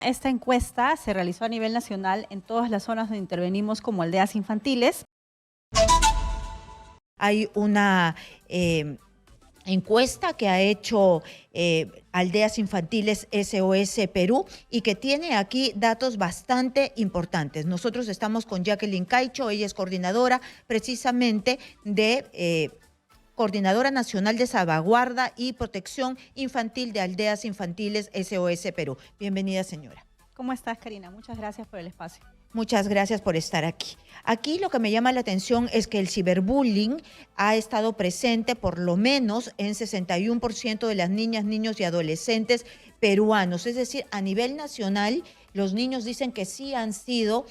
Esta encuesta se realizó a nivel nacional en todas las zonas donde intervenimos como aldeas infantiles. Hay una encuesta que ha hecho Aldeas Infantiles SOS Perú y que tiene aquí datos bastante importantes. Nosotros estamos con Jacqueline Caicho, ella es coordinadora precisamente de Coordinadora Nacional de Salvaguarda y Protección Infantil de Aldeas Infantiles SOS Perú. Bienvenida, señora. ¿Cómo estás, Karina? Muchas gracias por el espacio. Muchas gracias por estar aquí. Aquí lo que me llama la atención es que el ciberbullying ha estado presente por lo menos en 61% de las niñas, niños y adolescentes peruanos. Es decir, a nivel nacional, los niños dicen que sí han sido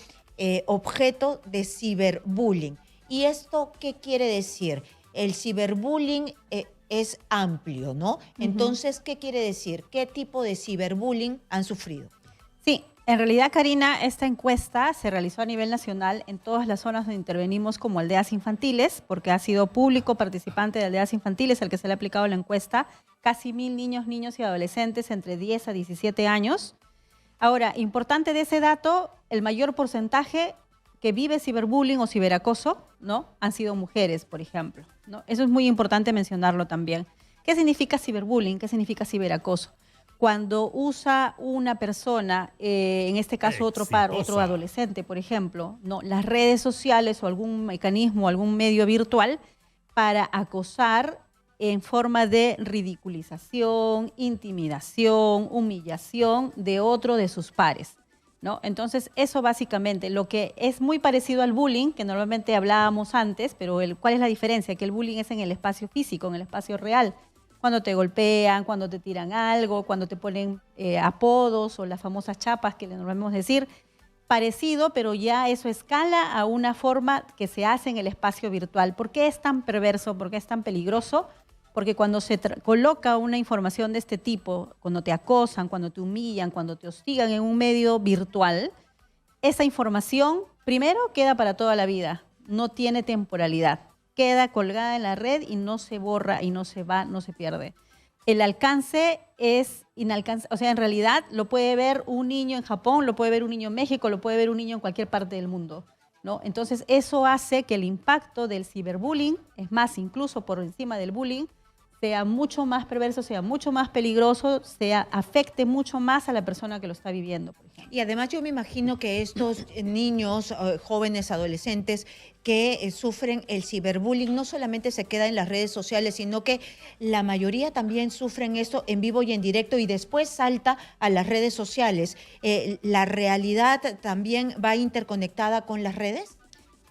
objeto de ciberbullying. ¿Y esto qué quiere decir? El ciberbullying es amplio, ¿no? Entonces, ¿qué quiere decir? ¿Qué tipo de ciberbullying han sufrido? Sí, en realidad, Karina, esta encuesta se realizó a nivel nacional en todas las zonas donde intervenimos como aldeas infantiles, porque ha sido público participante de aldeas infantiles al que se le ha aplicado la encuesta, casi 1000 niños, niños y adolescentes entre 10 a 17 años. Ahora, importante de ese dato, el mayor porcentaje que vive ciberbullying o ciberacoso, ¿no?, han sido mujeres, por ejemplo, ¿no? Eso es muy importante mencionarlo también. ¿Qué significa ciberbullying? ¿Qué significa ciberacoso? Cuando usa una persona, en este caso otro adolescente, por ejemplo, ¿no?, las redes sociales o algún mecanismo, algún medio virtual para acosar en forma de ridiculización, intimidación, humillación de otro de sus pares, ¿no? Entonces, eso básicamente, lo que es muy parecido al bullying, que normalmente hablábamos antes, pero ¿cuál es la diferencia? Que el bullying es en el espacio físico, en el espacio real. Cuando te golpean, cuando te tiran algo, cuando te ponen apodos o las famosas chapas que le normalmente decir, parecido, pero ya eso escala a una forma que se hace en el espacio virtual. ¿Por qué es tan perverso? ¿Por qué es tan peligroso? Porque cuando se coloca una información de este tipo, cuando te acosan, cuando te humillan, cuando te hostigan en un medio virtual, esa información primero queda para toda la vida, no tiene temporalidad. Queda colgada en la red y no se borra y no se va, no se pierde. El alcance es inalcanzable, o sea, en realidad lo puede ver un niño en Japón, lo puede ver un niño en México, lo puede ver un niño en cualquier parte del mundo, ¿no? Entonces eso hace que el impacto del ciberbullying, es más, incluso por encima del bullying, sea mucho más perverso, sea mucho más peligroso, afecte mucho más a la persona que lo está viviendo, por ejemplo. Y además yo me imagino que estos niños, jóvenes, adolescentes que sufren el ciberbullying no solamente se queda en las redes sociales, sino que la mayoría también sufren esto en vivo y en directo y después salta a las redes sociales. ¿La realidad también va interconectada con las redes?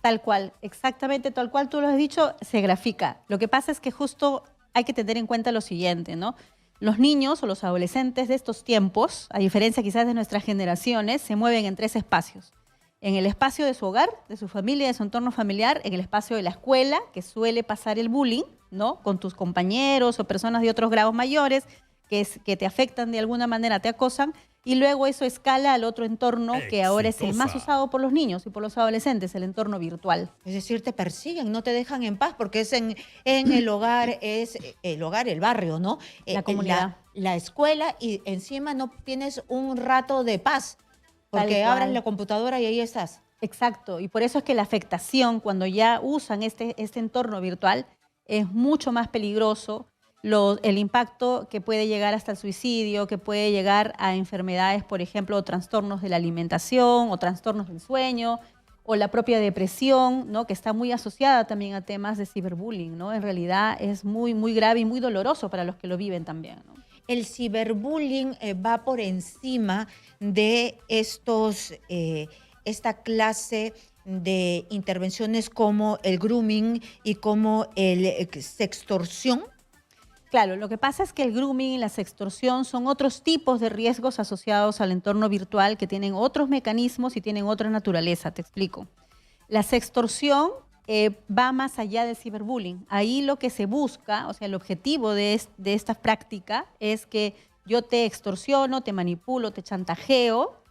Tal cual, exactamente tal cual tú lo has dicho, se grafica. Lo que pasa es que justo hay que tener en cuenta lo siguiente, ¿no? Los niños o los adolescentes de estos tiempos, a diferencia quizás de nuestras generaciones, se mueven en 3 espacios. En el espacio de su hogar, de su familia, de su entorno familiar, en el espacio de la escuela, que suele pasar el bullying, ¿no?, con tus compañeros o personas de otros grados mayores que te afectan de alguna manera, te acosan, y luego eso escala al otro entorno que ahora es el más usado por los niños y por los adolescentes, el entorno virtual. Es decir, te persiguen, no te dejan en paz, porque es en el hogar, el barrio, ¿no? La comunidad. La escuela y encima no tienes un rato de paz, porque Tal cual. abres la computadora y ahí estás. Exacto, y por eso es que la afectación, cuando ya usan este entorno virtual, es mucho más peligroso. El impacto que puede llegar hasta el suicidio, que puede llegar a enfermedades, por ejemplo, o trastornos de la alimentación, o trastornos del sueño, o la propia depresión, ¿no?, que está muy asociada también a temas de ciberbullying, ¿no? En realidad es muy, muy grave y muy doloroso para los que lo viven también, ¿no? El ciberbullying va por encima de esta clase de intervenciones como el grooming y como el sextorsión. Claro, lo que pasa es que el grooming y la sextorsión son otros tipos de riesgos asociados al entorno virtual que tienen otros mecanismos y tienen otra naturaleza, te explico. La sextorsión va más allá del ciberbullying. Ahí lo que se busca, o sea, el objetivo de esta práctica es que yo te extorsiono, te manipulo, te chantajeo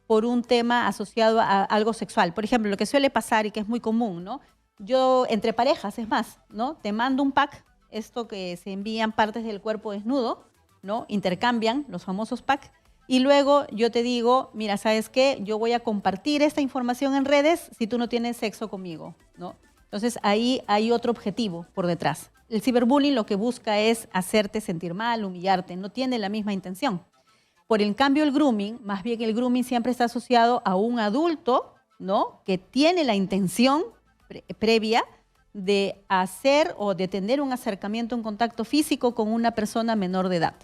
por un tema asociado a algo sexual. Por ejemplo, lo que suele pasar y que es muy común, ¿no? Yo, entre parejas, es más, ¿no?, te mando un pack, esto que se envían partes del cuerpo desnudo, ¿no?, intercambian los famosos pack, Y luego yo te digo, mira, ¿sabes qué? Yo voy a compartir esta información en redes si tú no tienes sexo conmigo, ¿no? Entonces ahí hay otro objetivo por detrás. El ciberbullying lo que busca es hacerte sentir mal, humillarte, no tiene la misma intención. Por el cambio el grooming, más bien el grooming siempre está asociado a un adulto, ¿no? Que tiene la intención previa de hacer o de tener un acercamiento, un contacto físico con una persona menor de edad,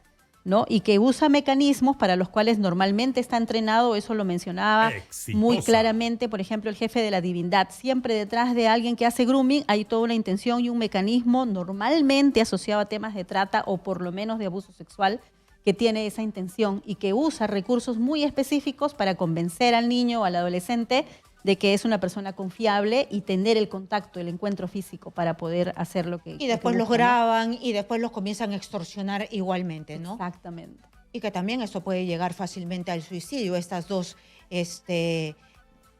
¿no? Y que usa mecanismos para los cuales normalmente está entrenado, eso lo mencionaba muy claramente, por ejemplo, el jefe de la divindad. Siempre detrás de alguien que hace grooming hay toda una intención y un mecanismo normalmente asociado a temas de trata o por lo menos de abuso sexual, que tiene esa intención y que usa recursos muy específicos para convencer al niño o al adolescente de que es una persona confiable y tener el contacto, el encuentro físico para poder hacer lo que Y después los graban y después los comienzan a extorsionar igualmente, ¿no? Exactamente. Y que también esto puede llegar fácilmente al suicidio, estas dos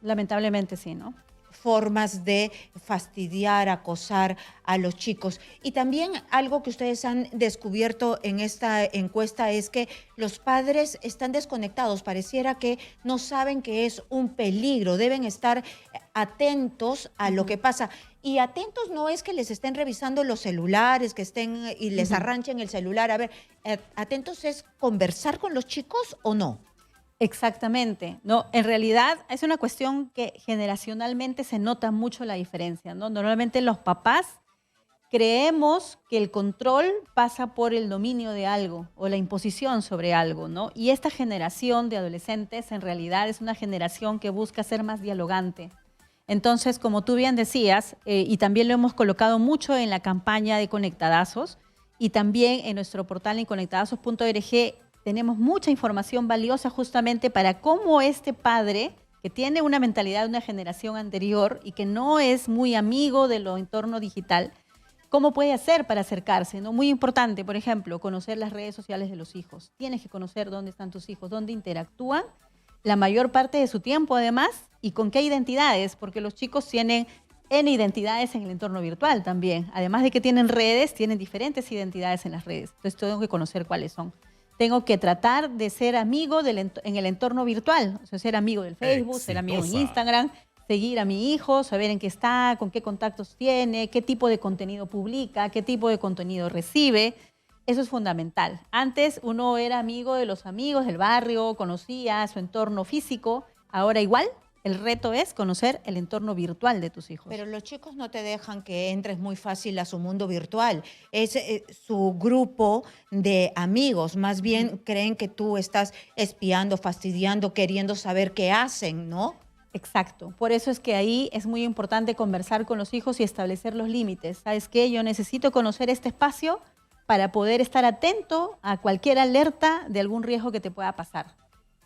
lamentablemente sí, ¿no? Formas de fastidiar, acosar a los chicos. Y también algo que ustedes han descubierto en esta encuesta es que los padres están desconectados, pareciera que no saben que es un peligro, deben estar atentos a lo que pasa. Y atentos no es que les estén revisando los celulares, que estén y les arranchen el celular. A ver, atentos es conversar con los chicos o no. Exactamente, ¿no? En realidad es una cuestión que generacionalmente se nota mucho la diferencia, ¿no? Normalmente los papás creemos que el control pasa por el dominio de algo o la imposición sobre algo, ¿no? Y esta generación de adolescentes en realidad es una generación que busca ser más dialogante. Entonces, como tú bien decías, y también lo hemos colocado mucho en la campaña de Conectadazos y también en nuestro portal en conectadazos.org, tenemos mucha información valiosa justamente para cómo este padre, que tiene una mentalidad de una generación anterior y que no es muy amigo de lo entorno digital, cómo puede hacer para acercarse, ¿no? Muy importante, por ejemplo, conocer las redes sociales de los hijos. Tienes que conocer dónde están tus hijos, dónde interactúan la mayor parte de su tiempo además y con qué identidades, porque los chicos tienen N identidades en el entorno virtual también. Además de que tienen redes, tienen diferentes identidades en las redes. Entonces tengo que conocer cuáles son. Tengo que tratar de ser amigo en el entorno virtual, o sea, ser amigo del Facebook, ser amigo en Instagram, seguir a mi hijo, saber en qué está, con qué contactos tiene, qué tipo de contenido publica, qué tipo de contenido recibe. Eso es fundamental. Antes uno era amigo de los amigos del barrio, conocía su entorno físico. Ahora igual, el reto es conocer el entorno virtual de tus hijos. Pero los chicos no te dejan que entres muy fácil a su mundo virtual. Es su grupo de amigos. Más bien creen que tú estás espiando, fastidiando, queriendo saber qué hacen, ¿no? Exacto. Por eso es que ahí es muy importante conversar con los hijos y establecer los límites. ¿Sabes qué? Yo necesito conocer este espacio para poder estar atento a cualquier alerta de algún riesgo que te pueda pasar.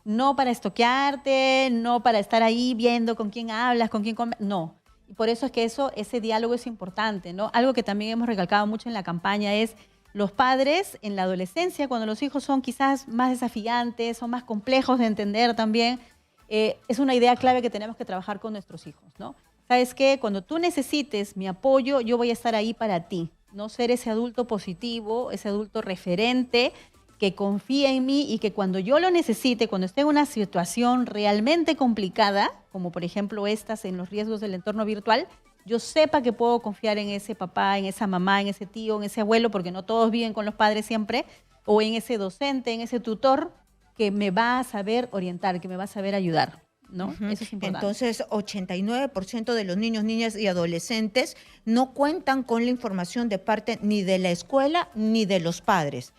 No para estoquearte, no para estar ahí viendo con quién hablas, con quién comes, no. Y por eso es que ese diálogo es importante, ¿no? Algo que también hemos recalcado mucho en la campaña es los padres en la adolescencia, cuando los hijos son quizás más desafiantes, son más complejos de entender también, es una idea clave que tenemos que trabajar con nuestros hijos, ¿no? ¿Sabes qué? Cuando tú necesites mi apoyo, yo voy a estar ahí para ti, ¿no? Ser ese adulto positivo, ese adulto referente, que confía en mí y que cuando yo lo necesite, cuando esté en una situación realmente complicada, como por ejemplo estas en los riesgos del entorno virtual, yo sepa que puedo confiar en ese papá, en esa mamá, en ese tío, en ese abuelo, porque no todos viven con los padres siempre, o en ese docente, en ese tutor que me va a saber orientar, que me va a saber ayudar, ¿no? Eso es importante. Entonces, 89% de los niños, niñas y adolescentes no cuentan con la información de parte ni de la escuela ni de los padres.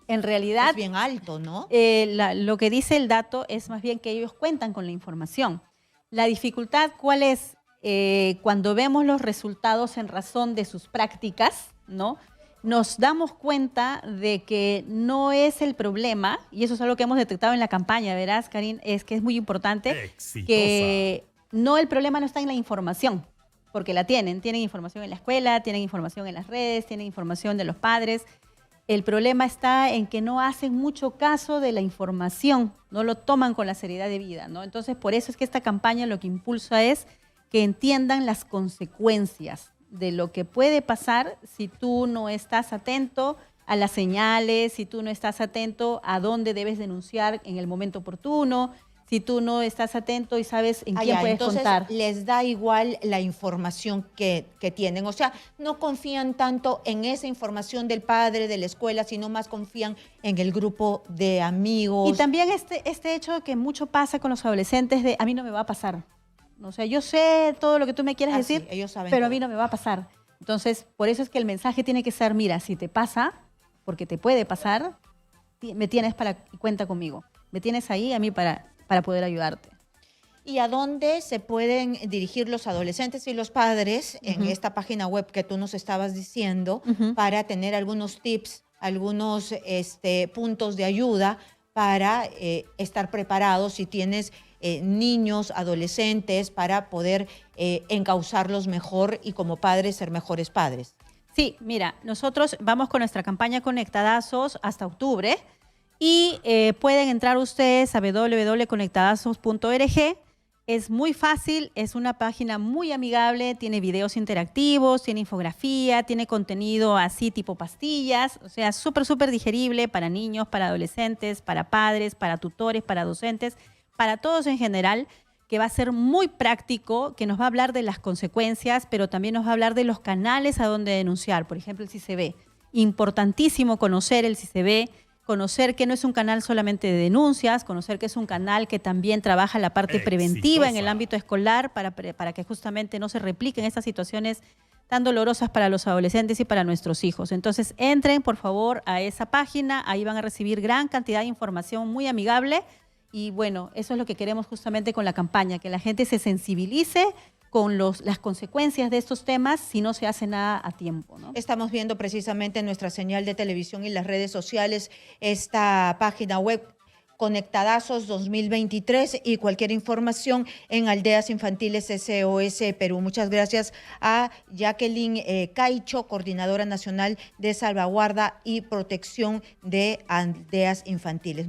En realidad, es bien alto, ¿no? Lo que dice el dato es más bien que ellos cuentan con la información. La dificultad, ¿cuál es? Cuando vemos los resultados en razón de sus prácticas, ¿no? Nos damos cuenta de que no es el problema, y eso es algo que hemos detectado en la campaña, verás, Karin, es que es muy importante, que no, el problema no está en la información, porque la tienen información en la escuela, tienen información en las redes, tienen información de los padres. El problema está en que no hacen mucho caso de la información, no lo toman con la seriedad de vida, ¿no? Entonces, por eso es que esta campaña lo que impulsa es que entiendan las consecuencias de lo que puede pasar si tú no estás atento, a las señales, si tú no estás atento a dónde debes denunciar en el momento oportuno, si tú no estás atento y sabes en quién puedes entonces contar. les da igual la información que tienen. O sea, no confían tanto en esa información del padre, de la escuela, sino más confían en el grupo de amigos. Y también este hecho que mucho pasa con los adolescentes de a mí no me va a pasar. O sea, yo sé todo lo que tú me quieres decir, Sí, ellos saben pero a todo. mí no me va a pasar. Entonces, por eso es que el mensaje tiene que ser, mira, si te pasa, porque te puede pasar, me tienes para cuenta conmigo. Me tienes ahí a mí para poder ayudarte. ¿Y a dónde se pueden dirigir los adolescentes y los padres en esta página web que tú nos estabas diciendo para tener algunos tips, algunos puntos de ayuda para estar preparados si tienes niños, adolescentes, para poder encauzarlos mejor y como padres ser mejores padres? Sí, mira, nosotros vamos con nuestra campaña Conectadazos hasta octubre y pueden entrar ustedes a www.conectadazos.org. Es muy fácil, es una página muy amigable, tiene videos interactivos, tiene infografía, tiene contenido así tipo pastillas, o sea, súper digerible para niños, para adolescentes, para padres, para tutores, para docentes, para todos en general, que va a ser muy práctico, que nos va a hablar de las consecuencias, pero también nos va a hablar de los canales a donde denunciar. Por ejemplo, el CICB. Importantísimo conocer el CICB, conocer que no es un canal solamente de denuncias, conocer que es un canal que también trabaja la parte preventiva en el ámbito escolar para que justamente no se repliquen estas situaciones tan dolorosas para los adolescentes y para nuestros hijos. Entonces, entren, por favor, a esa página. Ahí van a recibir gran cantidad de información muy amigable. Y bueno, eso es lo que queremos justamente con la campaña, que la gente se sensibilice con las consecuencias de estos temas si no se hace nada a tiempo, ¿no? Estamos viendo precisamente en nuestra señal de televisión y las redes sociales esta página web Conectadazos 2023 y cualquier información en Aldeas Infantiles SOS Perú. Muchas gracias a Jacqueline Caicho, Coordinadora Nacional de Salvaguarda y Protección de Aldeas Infantiles.